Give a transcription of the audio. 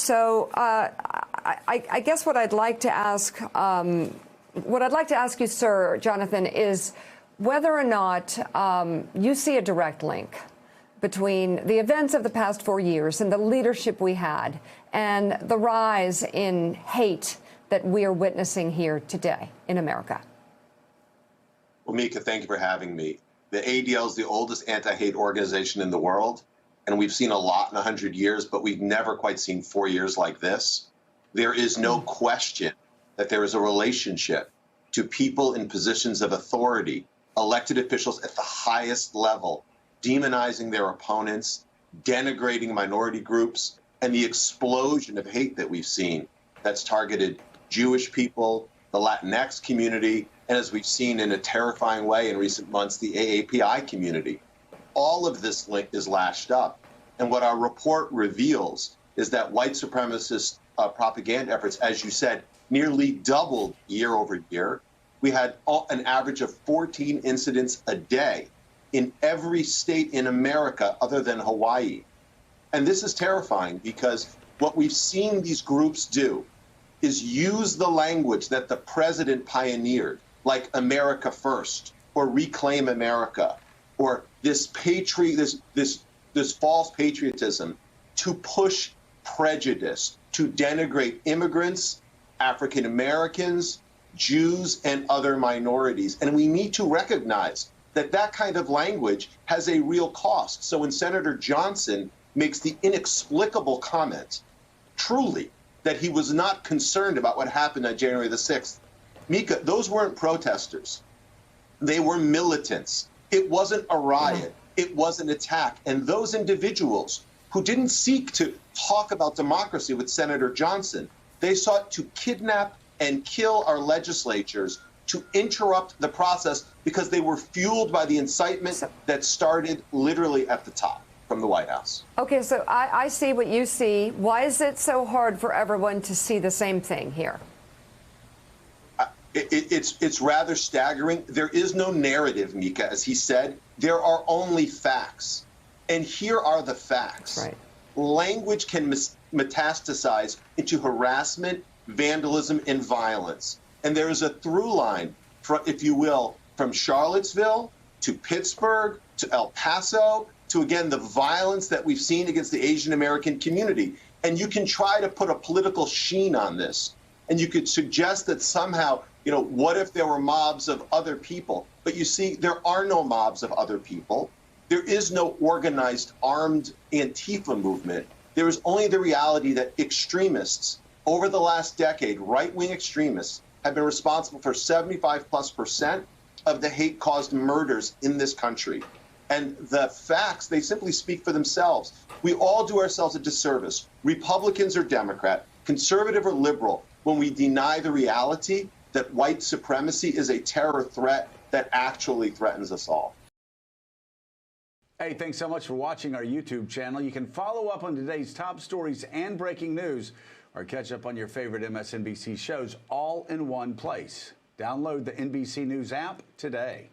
So I guess what I'd like to ask, you, Sir Jonathan, is whether or not you see a direct link between the events of the past 4 years and the leadership we had and the rise in hate that we are witnessing here today in America. Well, Mika, thank you for having me. The ADL is the oldest anti-hate organization in the world, and we've seen a lot in 100 years, but we've never quite seen 4 years like this. There is no question that there is a relationship to people in positions of authority, elected officials at the highest level, demonizing their opponents, denigrating minority groups, and the explosion of hate that we've seen that's targeted Jewish people, the Latinx community, and as we've seen in a terrifying way in recent months, the AAPI community. All of this link is lashed up. And what our report reveals is that white supremacist propaganda efforts, as you said, nearly doubled year over year. We had an average of 14 incidents a day in every state in America other than Hawaii. And this is terrifying because what we've seen these groups do is use the language that the president pioneered, like America First, or Reclaim America, or this false patriotism, to push prejudice, to denigrate immigrants, African Americans, Jews, and other minorities. And we need to recognize that that kind of language has a real cost. So when Senator Johnson makes the inexplicable comment, truly, that he was not concerned about what happened on January the 6th, Mika, those weren't protesters. They were militants. It wasn't a riot. It was an attack. And those individuals who didn't seek to talk about democracy with Senator Johnson, they sought to kidnap and kill our legislatures, to interrupt the process because they were fueled by the incitement that started literally at the top from the White House. Okay, so I see what you see. Why is it so hard for everyone to see the same thing here? It's rather staggering. There is no narrative, Mika, as he said. There are only facts. And here are the facts. Right. Language can metastasize into harassment, vandalism, and violence. And there is a through line, if you will, from Charlottesville to Pittsburgh to El Paso to, again, the violence that we've seen against the Asian American community. And you can try to put a political sheen on this. And you could suggest that somehow, what if there were mobs of other people? But you see, there are no mobs of other people. There is no organized armed Antifa movement. There is only the reality that extremists over the last decade, right-wing extremists, have been responsible for 75+% of the hate-caused murders in this country. And the facts, they simply speak for themselves. We all do ourselves a disservice, Republicans or Democrat, conservative or liberal, when we deny the reality that white supremacy is a terror threat that actually threatens us all. Hey, thanks so much for watching our YouTube channel. You can follow up on today's top stories and breaking news, or catch up on your favorite MSNBC shows all in one place. Download the NBC News app today.